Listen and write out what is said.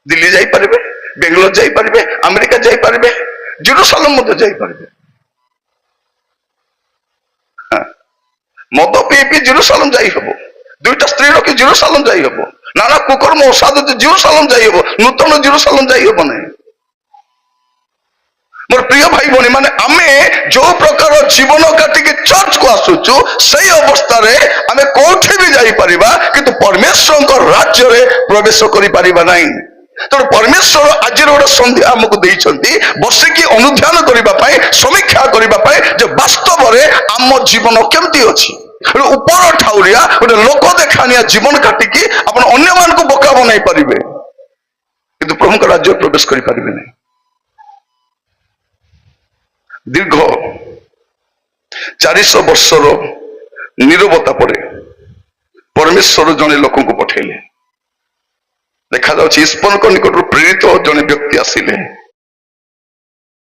দিল্লী ଯାଇପାରିବେ, ବେଙ୍ଗଲୋର ଯାଇପାରିବେ, ଆମେରିକା ଯାଇପାରିବେ, ଜେରୁସାଲେମ ମଧ୍ୟ ଯାଇପାରିବେ। ମଦ ପିଇ ପିଇ ଜେରୁସାଲେମ ଯାଇ ହବ, ଦୁଇଟା ସ୍ତ୍ରୀ ରଖି ଜେରୁସାଲେମ ଯାଇ ହବ, ନାନା କୁକର୍ମ ଅସାଧୁ ଜେରୁସାଲେମ ଯାଇ ହବ, ନୂତନ ଜେରୁସାଲେମ ଯାଇ ହବ ନାହିଁ। ମୋର ପ୍ରିୟ ଭାଇ ଭଉଣୀ ମାନେ, ଆମେ ଯୋଉ ପ୍ରକାର ଜୀବନ କାଟିକି ଚର୍ଚ୍ଚକୁ ଆସୁଛୁ ସେଇ ଅବସ୍ଥାରେ ଆମେ କୋଉଠି ବି ଯାଇପାରିବା, କିନ୍ତୁ ପରମେଶ୍ୱରଙ୍କ ରାଜ୍ୟରେ ପ୍ରବେଶ କରିପାରିବା ନାହିଁ। ତେଣୁ ପରମେଶ୍ୱର ଆଜିର ଗୋଟେ ସନ୍ଧ୍ୟା ଆମକୁ ଦେଇଛନ୍ତି ବସିକି ଅନୁଧ୍ୟାନ କରିବା ପାଇଁ, ସମୀକ୍ଷା କରିବା ପାଇଁ ଯେ ବାସ୍ତବରେ ଆମ ଜୀବନ କେମିତି ଅଛି। ଉପର ଠାଉରିଆ ଗୋଟେ ଲୋକ ଦେଖାଣିଆ ଜୀବନ କାଟିକି ଆପଣ ଅନ୍ୟମାନଙ୍କୁ ବୋକା ବନାଇ ପାରିବେ, କିନ୍ତୁ ପ୍ରଭୁଙ୍କ ରାଜ୍ୟରେ ପ୍ରବେଶ କରିପାରିବେ ନାହିଁ। ଦୀର୍ଘ 400 ବର୍ଷର ନୀରବତା ପରେ ପରମେଶ୍ୱର ଜଣେ ଲୋକଙ୍କୁ ପଠେଇଲେ। ଦେଖାଯାଉଛି ଈଶ୍ୱରଙ୍କ ନିକଟରୁ ପ୍ରେରିତ ଜଣେ ବ୍ୟକ୍ତି ଆସିଲେ।